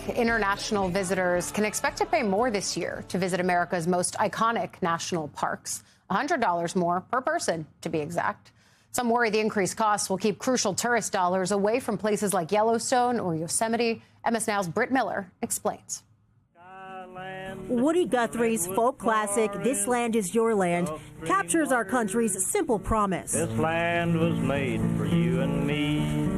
International visitors can expect to pay more this year to visit America's most iconic national parks, $100 more per person, to be exact. Some worry the increased costs will keep crucial tourist dollars away from places like Yellowstone or Yosemite. MS Now's Britt Miller explains. Woody Guthrie's folk classic, This Land Is Your Land, captures our country's simple promise. This land was made for you and me.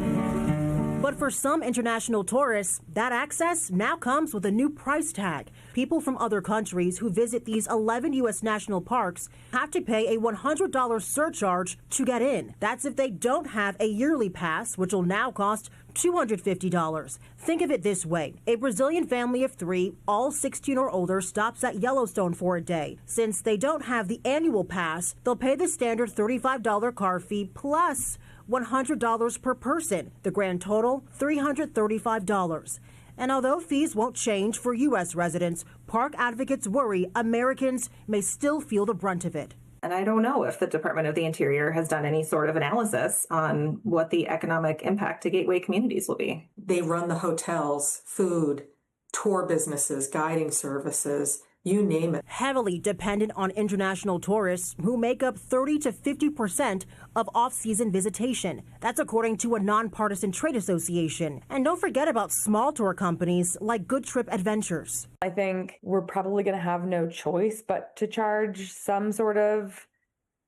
But for some international tourists, that access now comes with a new price tag. People from other countries who visit these 11 U.S. national parks have to pay a $100 surcharge to get in. That's if they don't have a yearly pass, which will now cost $250. Think of it this way. A Brazilian family of 3, all 16 or older, stops at Yellowstone for a day. Since they don't have the annual pass, they'll pay the standard $35 car fee plus $100 per person. The grand total, $335. And although fees won't change for U.S. residents, park advocates worry Americans may still feel the brunt of it. And I don't know if the Department of the Interior has done any sort of analysis on what the economic impact to gateway communities will be. They run the hotels, food, tour businesses, guiding services, you name it. Heavily dependent on international tourists who make up 30 to 50% of off-season visitation. That's according to a nonpartisan trade association. And don't forget about small tour companies like Good Trip Adventures. I think we're probably going to have no choice but to charge some sort of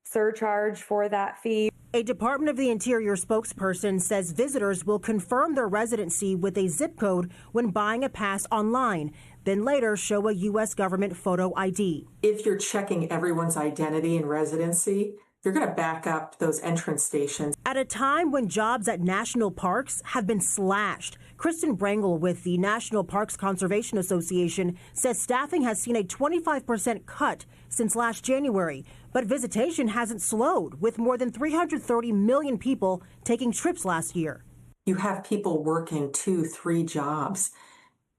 surcharge for that fee. A Department of the Interior spokesperson says visitors will confirm their residency with a zip code when buying a pass online, then later show a U.S. government photo ID. If you're checking everyone's identity and residency, you're going to back up those entrance stations. At a time when jobs at national parks have been slashed, Kristen Brangle with the National Parks Conservation Association says staffing has seen a 25% cut since last January. But visitation hasn't slowed, with more than 330 million people taking trips last year. You have people working 2, 3 jobs,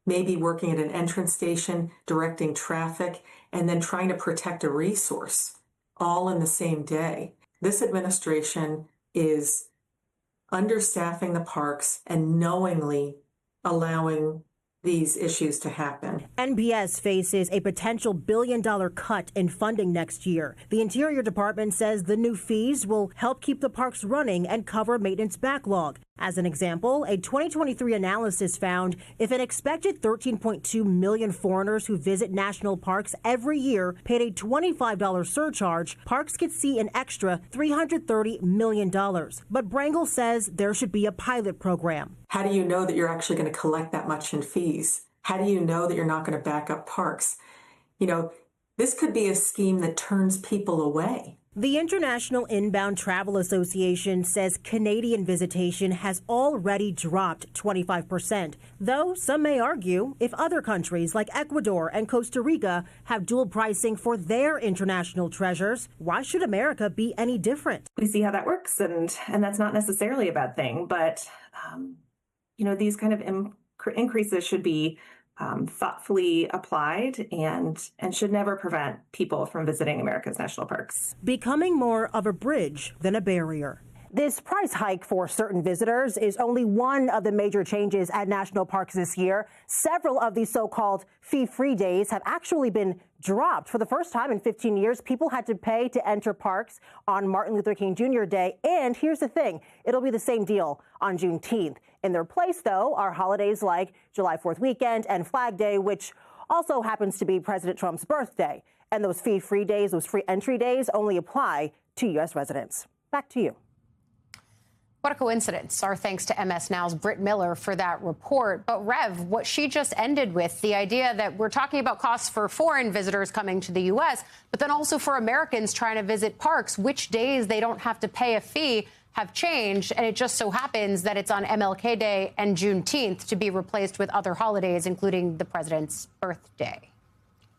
maybe working at an entrance station, directing traffic, and then trying to protect a resource, all in the same day. This administration is understaffing the parks and knowingly allowing these issues to happen. NPS faces a potential $1 billion cut in funding next year. The Interior Department says the new fees will help keep the parks running and cover maintenance backlog. As an example, a 2023 analysis found if an expected 13.2 million foreigners who visit national parks every year paid a $25 surcharge, parks could see an extra $330 million. But Brangle says there should be a pilot program. How do you know that you're actually going to collect that much in fees? How do you know that you're not going to back up parks? You know, this could be a scheme that turns people away. The International Inbound Travel Association says Canadian visitation has already dropped 25%, though some may argue if other countries like Ecuador and Costa Rica have dual pricing for their international treasures, why should America be any different? We see how that works, and that's not necessarily a bad thing, but these kind of increases should be thoughtfully applied and should never prevent people from visiting America's national parks. Becoming more of a bridge than a barrier. This price hike for certain visitors is only one of the major changes at national parks this year. Several of these so-called fee-free days have actually been dropped. For the first time in 15 years, people had to pay to enter parks on Martin Luther King Jr. Day. And here's the thing, it'll be the same deal on Juneteenth. In their place, though, are holidays like July 4th weekend and Flag Day, which also happens to be President Trump's birthday. And those fee-free days, those free entry days, only apply to U.S. residents. Back to you. What a coincidence. Our thanks to MS Now's Britt Miller for that report. But Rev, what she just ended with, the idea that we're talking about costs for foreign visitors coming to the U.S., but then also for Americans trying to visit parks, which days they don't have to pay a fee have changed. And it just so happens that it's on MLK Day and Juneteenth to be replaced with other holidays, including the president's birthday.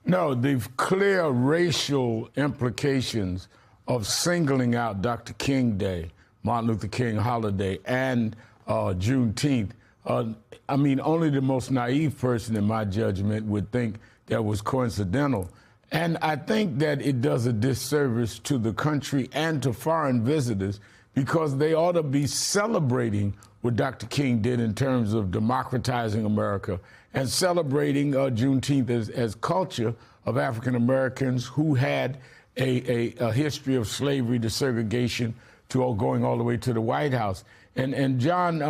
No, the clear racial implications of singling out Dr. King Day, Martin Luther King holiday, and Juneteenth. Only the most naive person, in my judgment, would think that was coincidental. And I think that it does a disservice to the country and to foreign visitors because they ought to be celebrating what Dr. King did in terms of democratizing America and celebrating Juneteenth as culture of African Americans who had a history of slavery to segregation to going all the way to the White House. And John,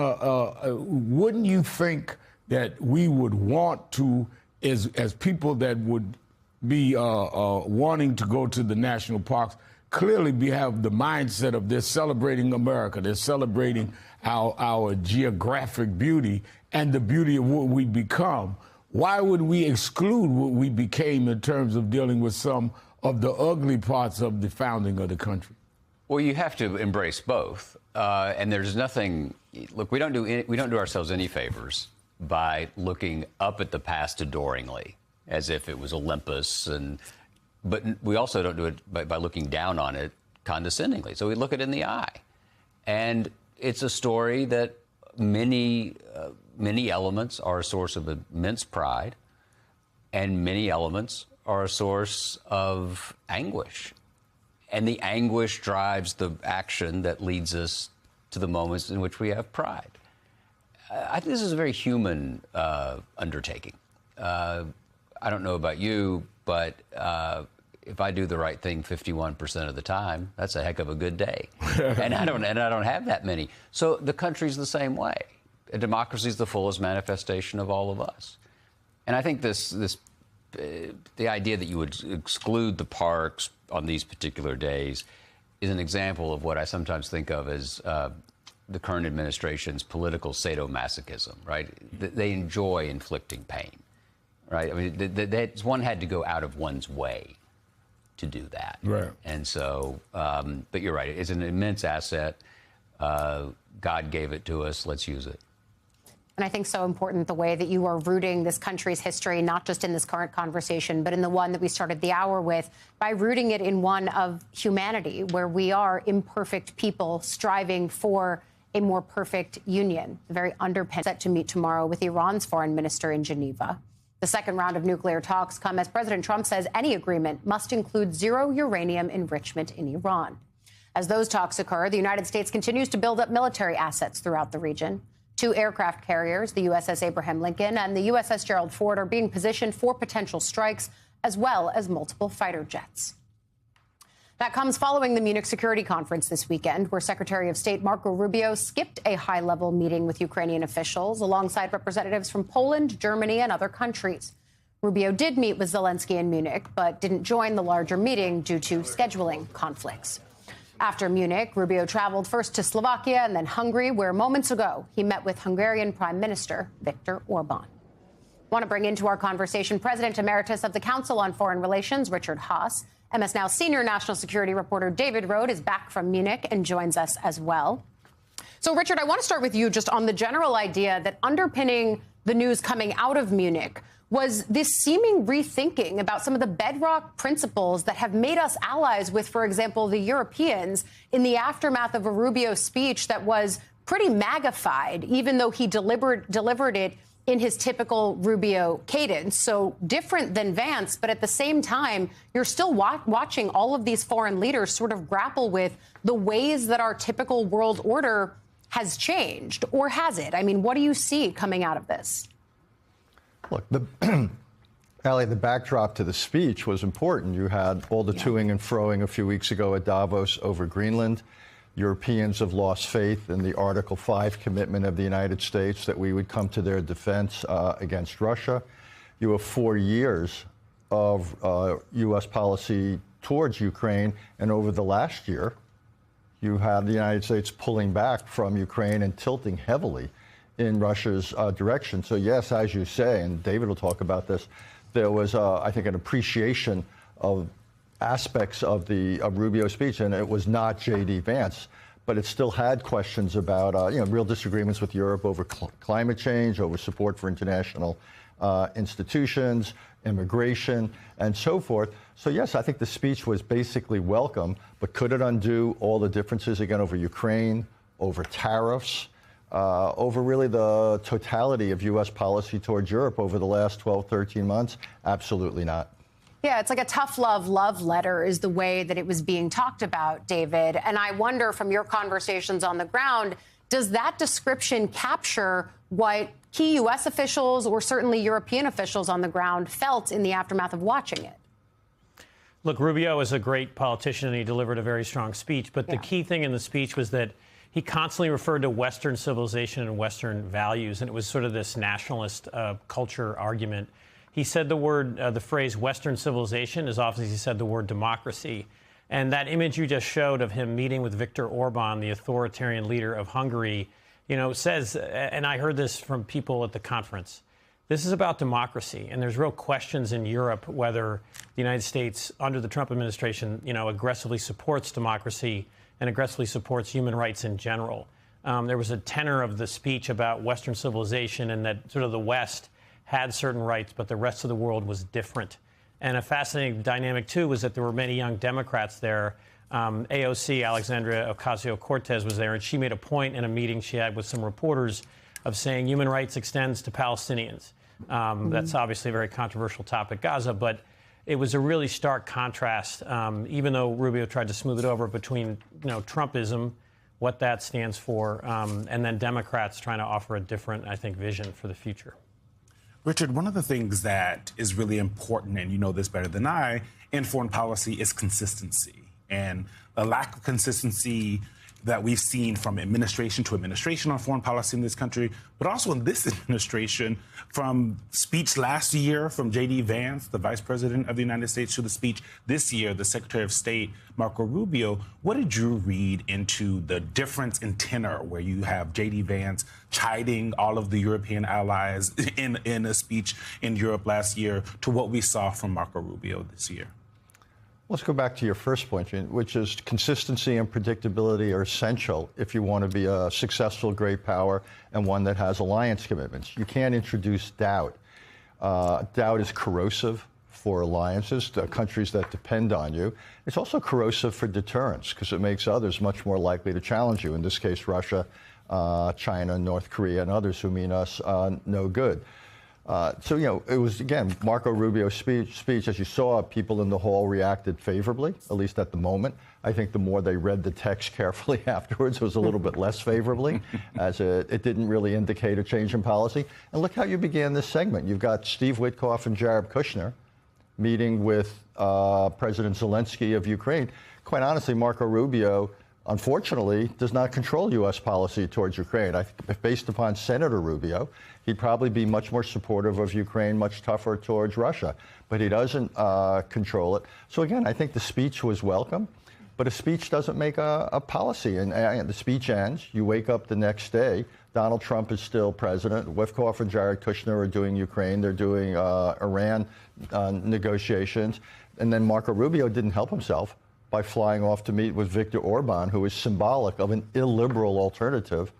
wouldn't you think that we would want to, as people that would be wanting to go to the national parks, clearly have the mindset of they're celebrating America, they're celebrating our geographic beauty and the beauty of what we become. Why would we exclude what we became in terms of dealing with some of the ugly parts of the founding of the country? Well, you have to embrace both, and there's nothing. Look, we don't do ourselves any favors by looking up at the past adoringly, as if it was Olympus, but we also don't do it by looking down on it condescendingly. So we look it in the eye, and it's a story that many elements are a source of immense pride, and many elements are a source of anguish. And the anguish drives the action that leads us to the moments in which we have pride. I think this is a very human undertaking. I don't know about you, but if I do the right thing 51% of the time, that's a heck of a good day. and I don't have that many. So the country's the same way. A democracy is the fullest manifestation of all of us. And I think the idea that you would exclude the parks on these particular days is an example of what I sometimes think of as the current administration's political sadomasochism, right? They enjoy inflicting pain, right? I mean, one had to go out of one's way to do that. Right. And so, but you're right, it's an immense asset. God gave it to us, let's use it. And I think so important the way that you are rooting this country's history, not just in this current conversation, but in the one that we started the hour with, by rooting it in one of humanity, where we are imperfect people striving for a more perfect union. The very underpin set to meet tomorrow with Iran's foreign minister in Geneva. The second round of nuclear talks come as President Trump says any agreement must include zero uranium enrichment in Iran. As those talks occur, the United States continues to build up military assets throughout the region. 2 aircraft carriers, the USS Abraham Lincoln and the USS Gerald Ford, are being positioned for potential strikes, as well as multiple fighter jets. That comes following the Munich Security Conference this weekend, where Secretary of State Marco Rubio skipped a high-level meeting with Ukrainian officials alongside representatives from Poland, Germany, and other countries. Rubio did meet with Zelensky in Munich, but didn't join the larger meeting due to scheduling conflicts. After Munich, Rubio traveled first to Slovakia and then Hungary, where moments ago he met with Hungarian Prime Minister Viktor Orban. Want to bring into our conversation President Emeritus of the Council on Foreign Relations, Richard Haass. MS Now senior national security reporter David Rode is back from Munich and joins us as well. So, Richard, I want to start with you just on the general idea that underpinning the news coming out of Munich was this seeming rethinking about some of the bedrock principles that have made us allies with, for example, the Europeans in the aftermath of a Rubio speech that was pretty magnified, even though he delivered it in his typical Rubio cadence. So different than Vance, but at the same time, you're still watching all of these foreign leaders sort of grapple with the ways that our typical world order has changed, or has it? I mean, what do you see coming out of this? Look, Allie, the backdrop to the speech was important. You had all the toing and froing a few weeks ago at Davos over Greenland. Europeans have lost faith in the Article 5 commitment of the United States that we would come to their defense against Russia. You have 4 years of U.S. policy towards Ukraine, and over the last year, you have the United States pulling back from Ukraine and tilting heavily in Russia's direction. So yes, as you say, and David will talk about this, there was, I think, an appreciation of aspects of the Rubio speech, and it was not J.D. Vance, but it still had questions about, real disagreements with Europe over climate change, over support for international institutions, immigration, and so forth. So yes, I think the speech was basically welcome, but could it undo all the differences, again, over Ukraine, over tariffs, over really the totality of U.S. policy towards Europe over the last 12, 13 months? Absolutely not. Yeah, it's like a tough love letter is the way that it was being talked about, David. And I wonder, from your conversations on the ground, does that description capture what key U.S. officials or certainly European officials on the ground felt in the aftermath of watching it? Look, Rubio is a great politician and he delivered a very strong speech. But the key thing in the speech was that he constantly referred to Western civilization and Western values. And it was sort of this nationalist culture argument. He said the phrase Western civilization as often as he said the word democracy. And that image you just showed of him meeting with Viktor Orban, the authoritarian leader of Hungary, says, and I heard this from people at the conference, this is about democracy. And there's real questions in Europe whether the United States, under the Trump administration, aggressively supports democracy and aggressively supports human rights in general. There was a tenor of the speech about Western civilization and that sort of the West had certain rights, but the rest of the world was different. And a fascinating dynamic, too, was that there were many young Democrats there. AOC, Alexandria Ocasio-Cortez, was there, and she made a point in a meeting she had with some reporters of saying human rights extends to Palestinians. That's obviously a very controversial topic, Gaza, but it was a really stark contrast, even though Rubio tried to smooth it over, between Trumpism, what that stands for, and then Democrats trying to offer a different, I think, vision for the future. Richard, one of the things that is really important, and you know this better than I, in foreign policy is consistency. And a lack of consistency that we've seen from administration to administration on foreign policy in this country, but also in this administration, from speech last year from J.D. Vance, the Vice President of the United States, to the speech this year, the Secretary of State, Marco Rubio. What did you read into the difference in tenor where you have J.D. Vance chiding all of the European allies in a speech in Europe last year to what we saw from Marco Rubio this year? Let's go back to your first point, which is consistency and predictability are essential if you want to be a successful great power and one that has alliance commitments. You can't introduce doubt. Doubt is corrosive for alliances, the countries that depend on you. It's also corrosive for deterrence because it makes others much more likely to challenge you. In this case, Russia, China, North Korea, and others who mean us no good. So, it was, again, Marco Rubio's speech, as you saw, people in the hall reacted favorably, at least at the moment. I think the more they read the text carefully afterwards, it was a little bit less favorably, as it didn't really indicate a change in policy. And look how you began this segment. You've got Steve Witkoff and Jared Kushner meeting with President Zelensky of Ukraine. Quite honestly, Marco Rubio, unfortunately, does not control U.S. policy towards Ukraine. I think based upon Senator Rubio, he'd probably be much more supportive of Ukraine, much tougher towards Russia. But he doesn't control it. So again, I think the speech was welcome. But a speech doesn't make a policy. And the speech ends. You wake up the next day. Donald Trump is still president. Witkoff and Jared Kushner are doing Ukraine. They're doing Iran negotiations. And then Marco Rubio didn't help himself by flying off to meet with Viktor Orban, who is symbolic of an illiberal alternative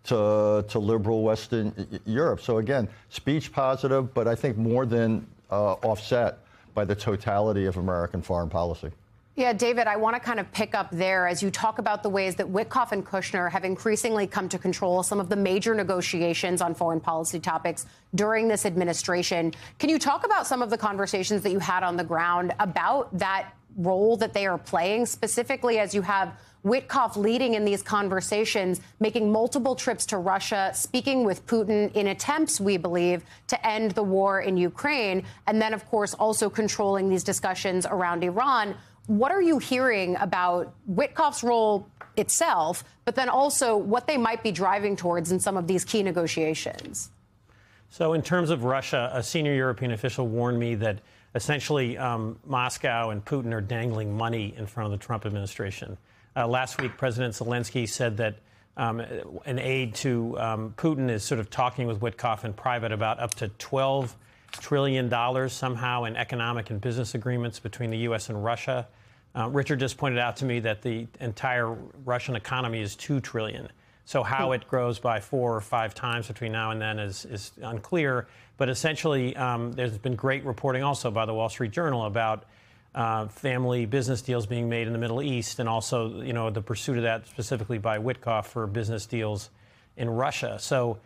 to liberal Western Europe. So again, speech positive, but I think more than offset by the totality of American foreign policy. Yeah, David, I want to kind of pick up there as you talk about the ways that Witkoff and Kushner have increasingly come to control some of the major negotiations on foreign policy topics during this administration. Can you talk about some of the conversations that you had on the ground about that role that they are playing, specifically as you have Witkoff leading in these conversations, making multiple trips to Russia, speaking with Putin in attempts, we believe, to end the war in Ukraine, and then, of course, also controlling these discussions around Iran. What are you hearing about Witkoff's role itself, but then also what they might be driving towards in some of these key negotiations? So in terms of Russia, a senior European official warned me that essentially Moscow and Putin are dangling money in front of the Trump administration. Last week, President Zelensky said that an aide to Putin is sort of talking with Witkoff in private about up to $12 trillion somehow in economic and business agreements between the U.S. and Russia. Richard just pointed out to me that the entire Russian economy is $2 trillion. So how it grows by 4 or 5 times between now and then is unclear. But essentially, there's been great reporting also by the Wall Street Journal about family business deals being made in the Middle East, and also, the pursuit of that specifically by Witkoff for business deals in Russia. So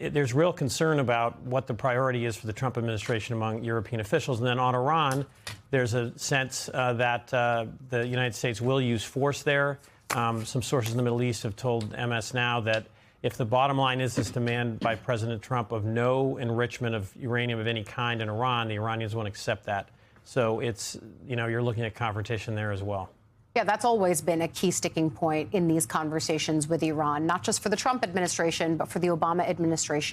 there's real concern about what the priority is for the Trump administration among European officials. And then on Iran, there's a sense that the United States will use force there. Some sources in the Middle East have told MS Now that if the bottom line is this demand by President Trump of no enrichment of uranium of any kind in Iran, the Iranians won't accept that. So it's, you're looking at confrontation there as well. Yeah, that's always been a key sticking point in these conversations with Iran, not just for the Trump administration, but for the Obama administration.